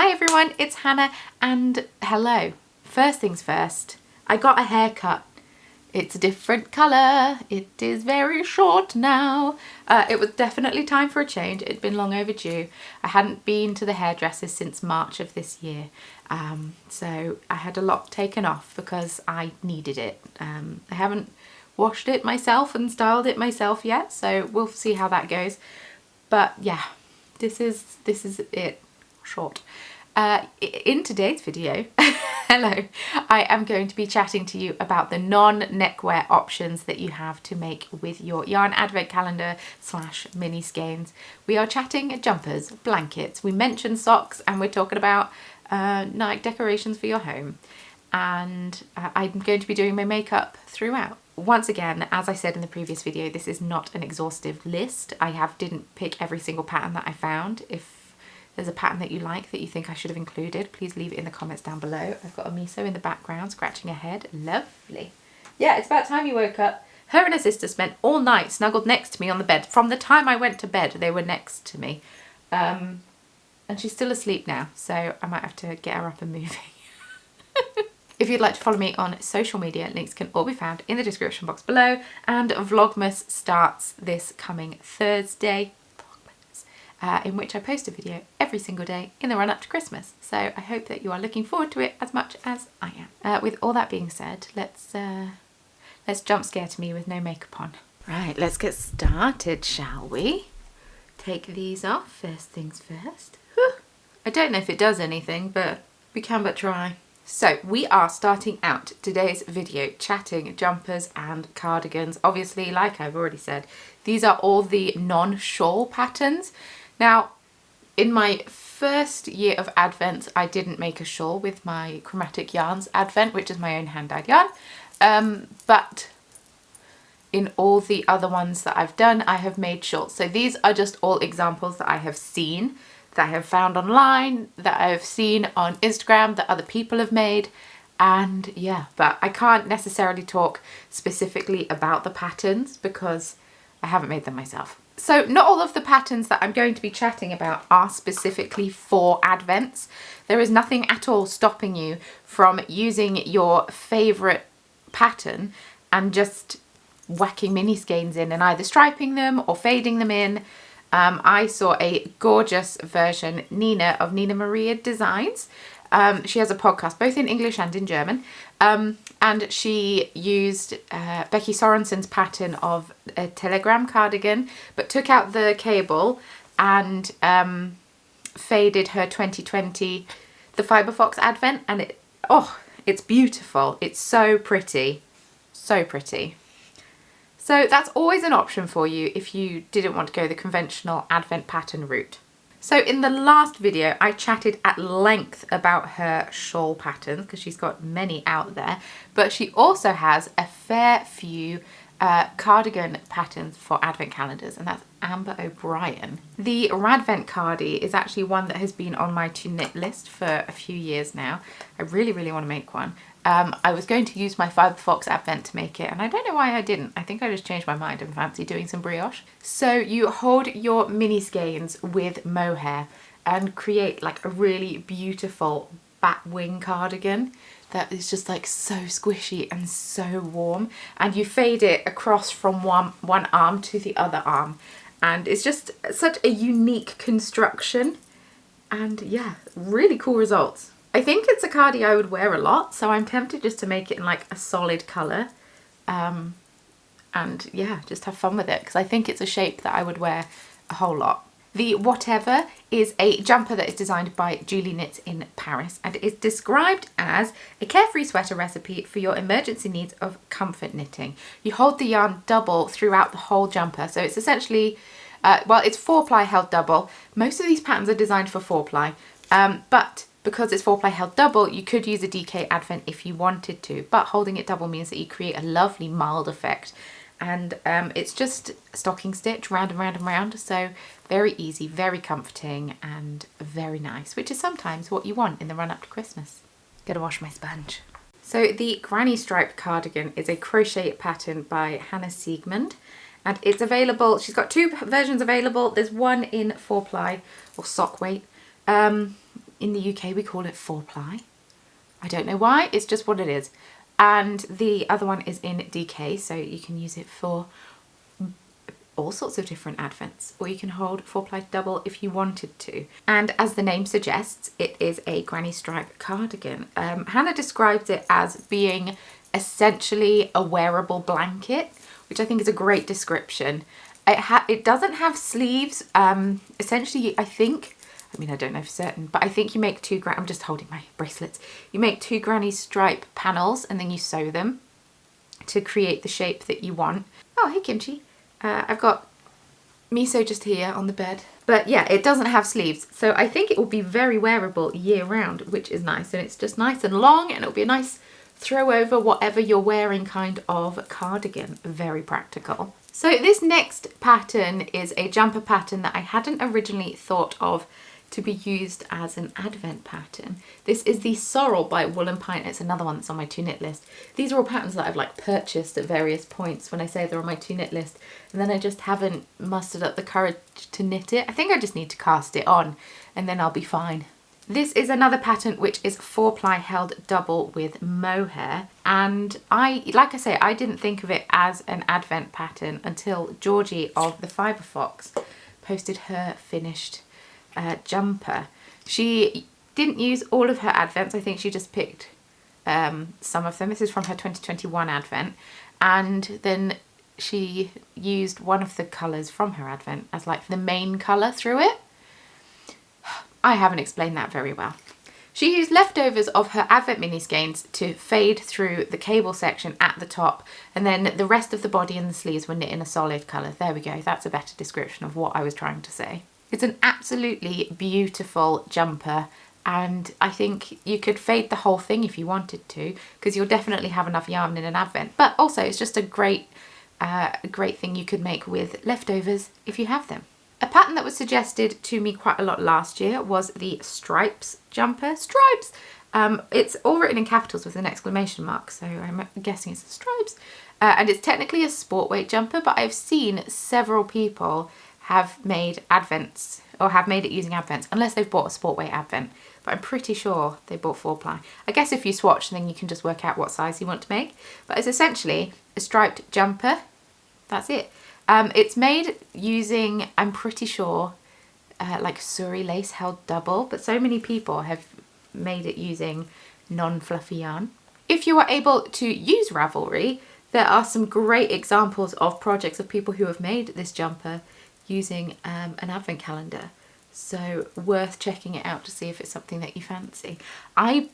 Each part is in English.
Hi everyone, it's Hannah and hello. First things first, I got a haircut. It's a different colour. It is very short now. It was definitely time for a change. It'd been long overdue. I hadn't been to the hairdressers since March of this year. So I had a lot taken off because I needed it. I haven't washed it myself and styled it myself yet, so we'll see how that goes. But yeah, this is it. Short. In today's video, hello, I am going to be chatting to you about the non-neckwear options that you have to make with your yarn advent calendar / mini skeins. We are chatting jumpers, blankets, we mentioned socks, and we're talking about night decorations for your home. And I'm going to be doing my makeup throughout. Once again, as I said in the previous video, this is not an exhaustive list. I didn't pick every single pattern that I found. If there's a pattern that you like that you think I should have included, please leave it in the comments down below. I've got a miso in the background scratching her head. Lovely. Yeah, it's about time you woke up. Her and her sister spent all night snuggled next to me on the bed. From the time I went to bed, they were next to me. And she's still asleep now, so I might have to get her up and moving. If you'd like to follow me on social media, links can all be found in the description box below. And Vlogmas starts this coming Thursday, in which I post a video every single day in the run up to Christmas. So I hope that you are looking forward to it as much as I am. With all that being said, let's jump scare to me with no makeup on. Right, let's get started, shall we? Take these off, first things first. Whew. I don't know if it does anything, but we can but try. So we are starting out today's video chatting jumpers and cardigans. Obviously, like I've already said, these are all the non-shawl patterns. Now, in my first year of Advent, I didn't make a shawl with my Chromatic Yarns Advent, which is my own hand-dyed yarn. But in all the other ones that I've done, I have made shawls. So these are just all examples that I have seen, that I have found online, that I've seen on Instagram, that other people have made. And yeah, but I can't necessarily talk specifically about the patterns because I haven't made them myself. So not all of the patterns that I'm going to be chatting about are specifically for Advents. There is nothing at all stopping you from using your favourite pattern and just whacking mini skeins in and either striping them or fading them in. I saw a gorgeous version, Nina of Nina Maria Designs. She has a podcast both in English and in German, and she used Becky Sorensen's pattern of a telegram cardigan, but took out the cable and faded her 2020 the Fibre Fox Advent, and it's beautiful. It's so pretty, so pretty. So that's always an option for you if you didn't want to go the conventional Advent pattern route. So in the last video, I chatted at length about her shawl patterns because she's got many out there, but she also has a fair few cardigan patterns for Advent calendars, and that's Amber O'Brien. The Radvent Cardi is actually one that has been on my to knit list for a few years now. I really, really want to make one. I was going to use my Fibre Fox Advent to make it, and I don't know why I didn't. I think I just changed my mind and fancy doing some brioche. So you hold your mini skeins with mohair and create like a really beautiful bat wing cardigan that is just like so squishy and so warm, and you fade it across from one arm to the other arm, and it's just such a unique construction, and yeah, really cool results. I think it's a cardi I would wear a lot, so I'm tempted just to make it in like a solid colour, and yeah, just have fun with it because I think it's a shape that I would wear a whole lot. The Whatever is a jumper that is designed by Julie Knits in Paris, and is described as a carefree sweater recipe for your emergency needs of comfort knitting. You hold the yarn double throughout the whole jumper, so it's essentially, well, it's 4-ply held double. Most of these patterns are designed for 4-ply, but because it's 4-ply held double, you could use a DK Advent if you wanted to, but holding it double means that you create a lovely mild effect. And it's just stocking stitch round and round and round, so very easy, very comforting, and very nice, which is sometimes what you want in the run up to Christmas. Gotta wash my sponge. So the Granny Stripe cardigan is a crochet pattern by Hannah Siegmund, and it's available. She's got two versions available. There's one in 4-ply or sock weight, In the UK we call it 4-ply. I don't know why, it's just what it is. And the other one is in DK, so you can use it for all sorts of different advents, or you can hold 4-ply double if you wanted to. And as the name suggests, it is a granny stripe cardigan. Hannah describes it as being essentially a wearable blanket, which I think is a great description. It doesn't have sleeves. Essentially, I think, I mean, I don't know for certain, but I think you make I'm just holding my bracelets. You make 2 granny stripe panels and then you sew them to create the shape that you want. Oh, hey Kimchi. I've got Miso just here on the bed. But yeah, it doesn't have sleeves. So I think it will be very wearable year round, which is nice. And it's just nice and long, and it'll be a nice throw over whatever you're wearing kind of cardigan. Very practical. So this next pattern is a jumper pattern that I hadn't originally thought of to be used as an advent pattern. This is the Sorrel by Wool and Pint. It's another one that's on my to knit list. These are all patterns that I've like purchased at various points when I say they're on my to knit list, and then I just haven't mustered up the courage to knit it. I think I just need to cast it on and then I'll be fine. This is another pattern which is 4-ply held double with mohair, and like I say, I didn't think of it as an advent pattern until Georgie of the Fibre Fox posted her finished jumper. She didn't use all of her advents. I think she just picked some of them. This is from her 2021 advent, and then she used one of the colours from her advent as like the main colour through it. I haven't explained that very well. She used leftovers of her advent mini skeins to fade through the cable section at the top, and then the rest of the body and the sleeves were knit in a solid colour. There we go, that's a better description of what I was trying to say. It's an absolutely beautiful jumper, and I think you could fade the whole thing if you wanted to, because you'll definitely have enough yarn in an advent, but also it's just a great thing you could make with leftovers if you have them. A pattern that was suggested to me quite a lot last year was the Stripes jumper. Stripes! It's all written in capitals with an exclamation mark, so I'm guessing it's Stripes. And it's technically a sport weight jumper, but I've seen several people have made advents, or have made it using advents, unless they've bought a sport weight advent. But I'm pretty sure they bought 4-ply. I guess if you swatch, then you can just work out what size you want to make. But it's essentially a striped jumper. That's it. It's made using, I'm pretty sure, like Suri lace held double, but so many people have made it using non-fluffy yarn. If you are able to use Ravelry, there are some great examples of projects of people who have made this jumper using an advent calendar. So worth checking it out to see if it's something that you fancy. I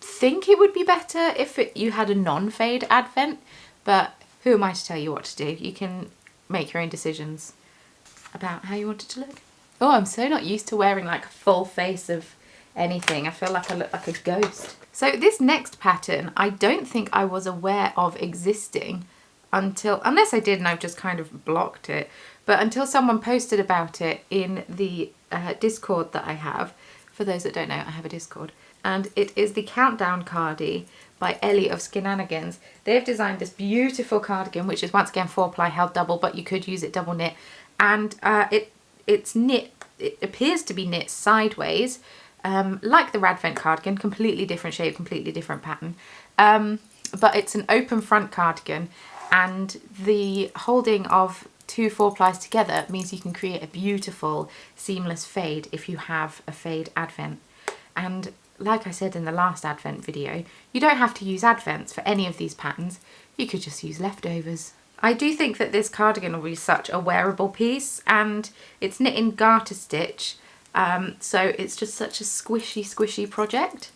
think it would be better if you had a non-fade advent, but who am I to tell you what to do? You can make your own decisions about how you want it to look. Oh, I'm so not used to wearing like a full face of anything. I feel like I look like a ghost. So this next pattern, I don't think I was aware of existing until, unless I did and I've just kind of blocked it, but until someone posted about it in the Discord that I have. For those that don't know, I have a Discord. And it is the Countdown Cardi by Ellie of Skinanigans. They've designed this beautiful cardigan, which is once again 4-ply held double, but you could use it double knit. And it's knit, it appears to be knit sideways, like the Radvent cardigan, completely different shape, completely different pattern. But it's an open front cardigan, and the holding of 2 4-plies together means you can create a beautiful seamless fade if you have a fade advent. And like I said in the last advent video, you don't have to use advents for any of these patterns. You could just use leftovers. I do think that this cardigan will be such a wearable piece, and it's knit in garter stitch, so it's just such a squishy project.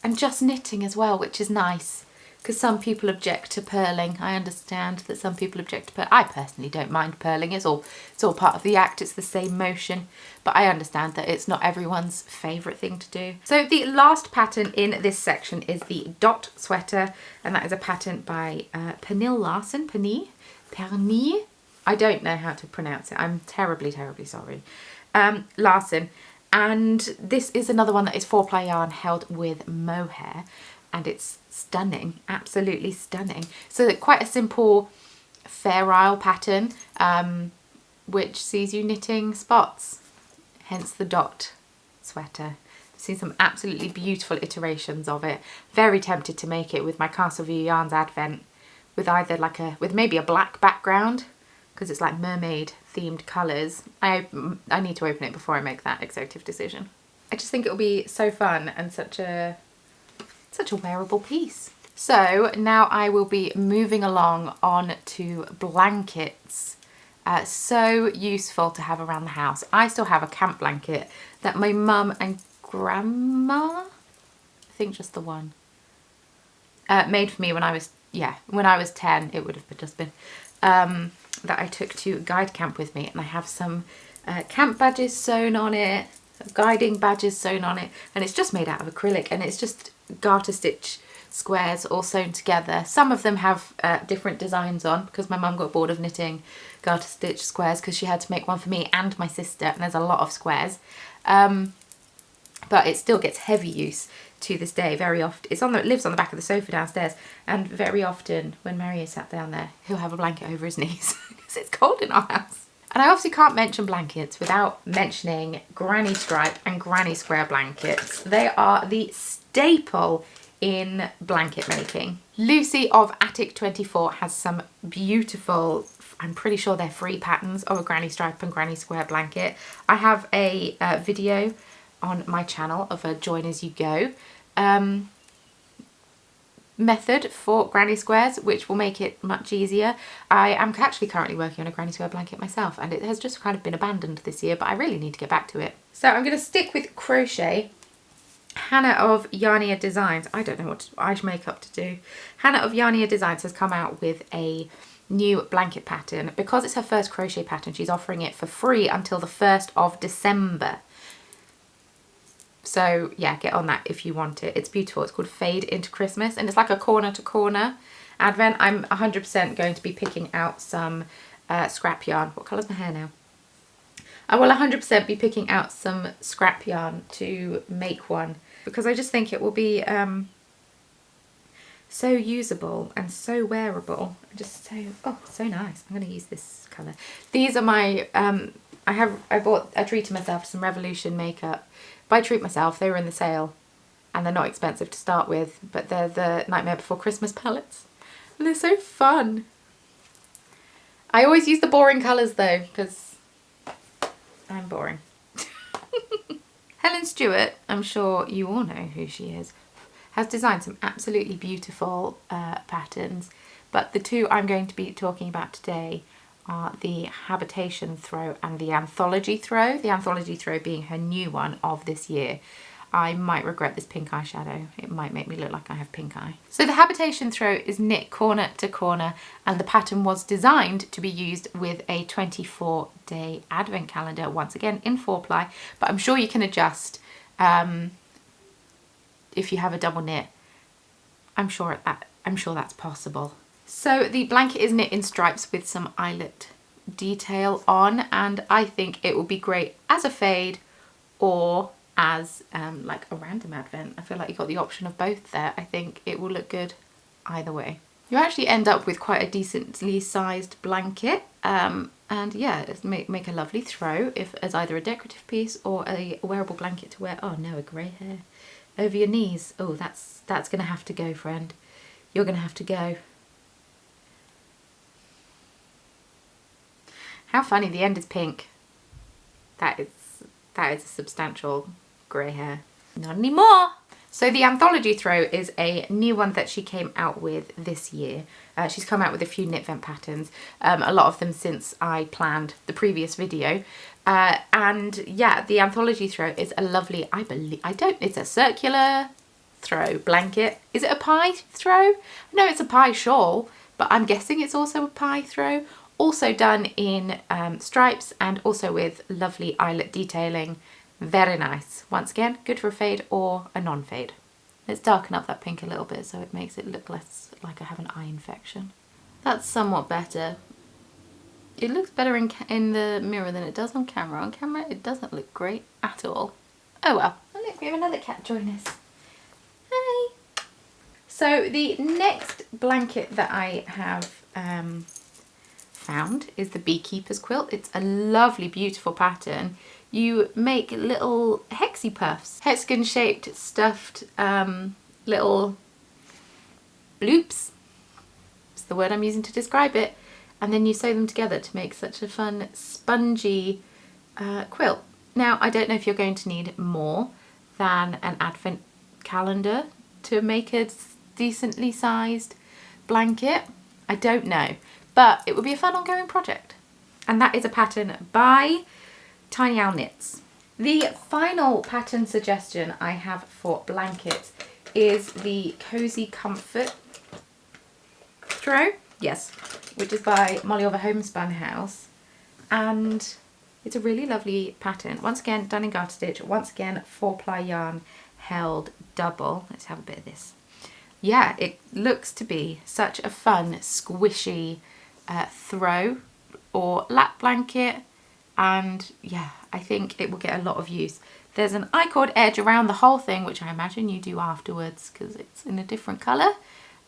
And just knitting as well, which is nice, because some people object to purling. I understand that some people object to purling. I personally don't mind purling. It's all part of the act. It's the same motion. But I understand that it's not everyone's favourite thing to do. So the last pattern in this section is the Dot Sweater. And that is a pattern by Pernille Larsen. Pernille? I don't know how to pronounce it. I'm terribly sorry. Larsen. And this is another one that is 4-ply yarn held with mohair. And it's stunning, absolutely stunning. So quite a simple Fair Isle pattern, which sees you knitting spots, hence the dot sweater. I've seen some absolutely beautiful iterations of it. Very tempted to make it with my Castle View Yarns Advent with either like with maybe a black background, because it's like mermaid themed colours. I need to open it before I make that executive decision. I just think it'll be so fun and such a wearable piece. So now I will be moving along on to blankets. So useful to have around the house. I still have a camp blanket that my mum and grandma, I think just the one, made for me when I was 10. It would have just been that I took to guide camp with me, and I have some camp badges sewn on it, guiding badges sewn on it, and it's just made out of acrylic, and it's just garter stitch squares all sewn together. Some of them have different designs on, because my mum got bored of knitting garter stitch squares because she had to make one for me and my sister, and there's a lot of squares, but it still gets heavy use to this day. Very often it lives on the back of the sofa downstairs, and very often when Mario sat down there, he'll have a blanket over his knees because it's cold in our house. And I obviously can't mention blankets without mentioning granny stripe and granny square blankets. They are the staple in blanket making. Lucy of Attic 24 has some beautiful, I'm pretty sure they're free patterns of a granny stripe and granny square blanket. I have a video on my channel of a join as you go method for granny squares, which will make it much easier. I am actually currently working on a granny square blanket myself, and it has just kind of been abandoned this year, but I really need to get back to it. So I'm going to stick with crochet. Hannah of Yarnia Designs, I don't know what I should make up to do. Hannah of Yarnia Designs has come out with a new blanket pattern. Because it's her first crochet pattern, she's offering it for free until the 1st of December. So yeah, get on that if you want it. It's beautiful. It's called Fade Into Christmas, and it's like a corner to corner advent. I'm 100% going to be picking out some scrap yarn. What colour's my hair now? I will 100% be picking out some scrap yarn to make one, because I just think it will be so usable and so wearable. Just so nice. I'm going to use this colour. These are my I treated myself to some Revolution makeup. By treat myself, they were in the sale, and they're not expensive to start with, but they're the Nightmare Before Christmas palettes, and they're so fun. I always use the boring colours though, because I'm boring. Helen Stewart, I'm sure you all know who she is, has designed some absolutely beautiful patterns, but the two I'm going to be talking about today are the Habitation Throw and the Anthology Throw. The Anthology Throw being her new one of this year. I might regret this pink eyeshadow. It might make me look like I have pink eye. So the Habitation Throw is knit corner to corner, and the pattern was designed to be used with a 24-day advent calendar, once again in 4-ply, but I'm sure you can adjust if you have a double knit. I'm sure that's possible. So the blanket is knit in stripes with some eyelet detail on, and I think it will be great as a fade or as like a random advent. I feel like you've got the option of both there. I think it will look good either way. You actually end up with quite a decently sized blanket, and yeah, it's make a lovely throw if as either a decorative piece or a wearable blanket to wear. Oh no, a grey hair over your knees. Oh, that's gonna have to go, friend. You're gonna have to go. How funny, the end is pink. That is a substantial grey hair. Not anymore. So the Anthology Throw is a new one that she came out with this year. She's come out with a few knit vent patterns, a lot of them since I planned the previous video. And yeah, the Anthology Throw is a lovely, it's a circular throw blanket. Is it a pie throw? No, it's a pie shawl, but I'm guessing it's also a pie throw. Also done in stripes and also with lovely eyelet detailing. Very nice. Once again, good for a fade or a non-fade. Let's darken up that pink a little bit so it makes it look less like I have an eye infection. That's somewhat better. It looks better in the mirror than it does on camera. On camera it doesn't look great at all. Oh well. Oh look, we have another cat join us. Hi! So the next blanket that I have found is the Beekeeper's Quilt. It's a lovely, beautiful pattern you make little hexy puffs, hexagon shaped stuffed little bloops. It's the word I'm using to describe it. And then you sew them together to make such a fun spongy quilt. Now, I don't know if you're going to need more than an advent calendar to make a decently sized blanket. I don't know, but it would be a fun ongoing project. And that is a pattern by Tiny Owl Knits. The final pattern suggestion I have for blankets is the Cozy Comfort Throw, yes, which is by Molly of a Homespun House, and it's a really lovely pattern. Once again, done in garter stitch. Once again, 4-ply yarn held double. Let's have a bit of this. Yeah, it looks to be such a fun, squishy throw or lap blanket, and yeah, I think it will get a lot of use. There's an I-cord edge around the whole thing, which I imagine you do afterwards because it's in a different colour,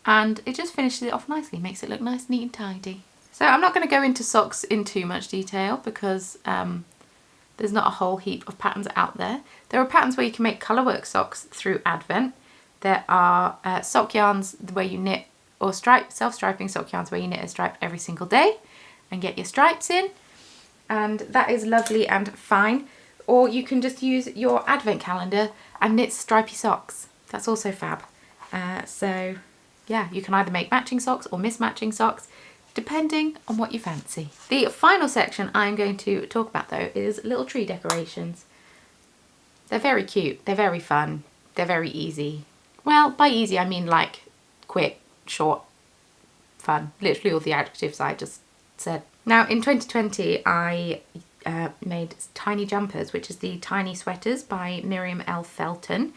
and it just finishes it off nicely, makes it look nice, neat and tidy. So I'm not going to go into socks in too much detail because there's not a whole heap of patterns out there. There are patterns where you can make colourwork socks through Advent. There are sock yarns where you knit, or self-striping sock yarns where you knit a stripe every single day and get your stripes in, and that is lovely and fine. Or you can just use your Advent calendar and knit stripy socks. That's also fab. So yeah, you can either make matching socks or mismatching socks, depending on what you fancy. The final section I'm going to talk about though is little tree decorations. They're very cute, they're very fun, they're very easy. Well, by easy I mean like quick, short, fun. Literally all the adjectives I just said. Now in 2020 I made tiny jumpers, which is the Tiny Sweaters by Miriam L. Felton.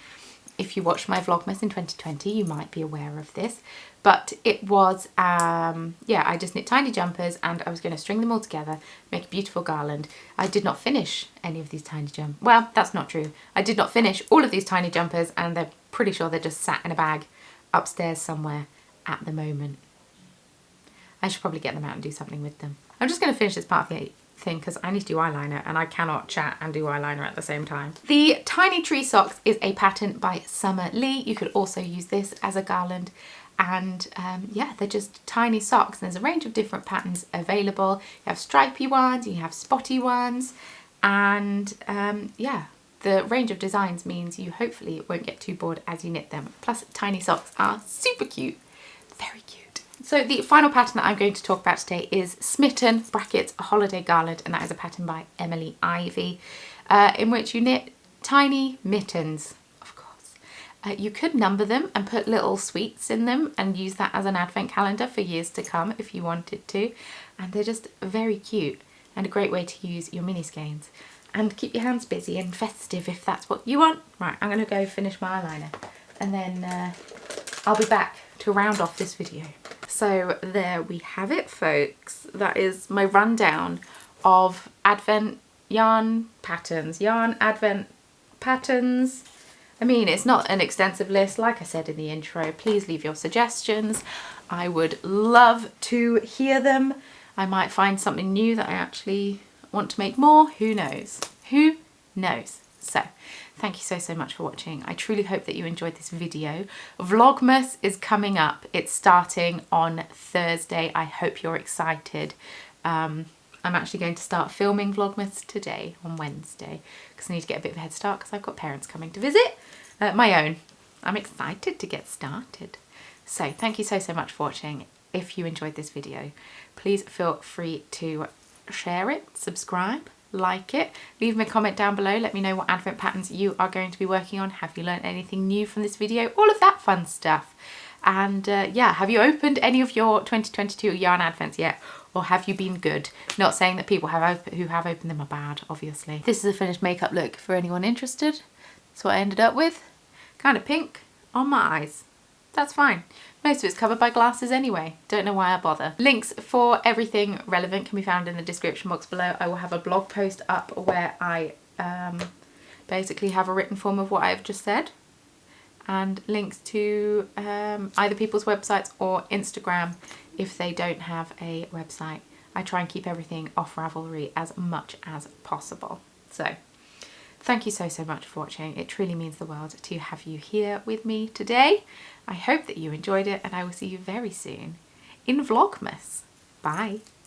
If you watched my Vlogmas in 2020, you might be aware of this. But it was, yeah, I just knit tiny jumpers and I was going to string them all together, make a beautiful garland. I did not finish any of these tiny jumpers. Well, that's not true. I did not finish all of these tiny jumpers, and they're pretty sure they're just sat in a bag upstairs somewhere at the moment. I should probably get them out and do something with them. I'm just going to finish this part of the thing because I need to do eyeliner and I cannot chat and do eyeliner at the same time. The Tiny Tree Socks is a pattern by Summer Lee. You could also use this as a garland, and yeah, they're just tiny socks. There's a range of different patterns available. You have stripy ones, you have spotty ones, and yeah, the range of designs means you hopefully won't get too bored as you knit them. Plus, tiny socks are super cute, very cute. So the final pattern that I'm going to talk about today is Smitten brackets a holiday garland, and that is a pattern by Emily Ivy, in which you knit tiny mittens. Of course, you could number them and put little sweets in them and use that as an advent calendar for years to come if you wanted to, and they're just very cute and a great way to use your mini skeins and keep your hands busy and festive if that's what you want. Right, I'm going to go finish my eyeliner and then I'll be back to round off this video. So there we have it, folks. That is my rundown of Advent yarn patterns, yarn Advent patterns. I mean, it's not an extensive list. Like I said in the intro, please leave your suggestions. I would love to hear them. I might find something new that I actually want to make more. Who knows? Who knows? So thank you so much for watching. I truly hope that you enjoyed this video. Vlogmas is coming up. It's starting on Thursday. I hope you're excited. I'm actually going to start filming Vlogmas today on Wednesday because I need to get a bit of a head start because I've got parents coming to visit. My own. I'm excited to get started. So thank you so much for watching. If you enjoyed this video, please feel free to share it, subscribe, like it, leave me a comment down below. Let me know what advent patterns you are going to be working on. Have you learned anything new from this video? All of that fun stuff. And yeah, have you opened any of your 2022 yarn advents yet, or have you been good? Not saying that people who have opened them are bad, obviously. This is a finished makeup look for anyone interested. That's what I ended up with. Kind of pink on my eyes. That's fine. Most of it's covered by glasses anyway. Don't know why I bother. Links for everything relevant can be found in the description box below. I will have a blog post up where I basically have a written form of what I've just said, and links to either people's websites or Instagram if they don't have a website. I try and keep everything off Ravelry as much as possible. So Thank you so much for watching. It truly means the world to have you here with me today. I hope that you enjoyed it, and I will see you very soon in Vlogmas. Bye.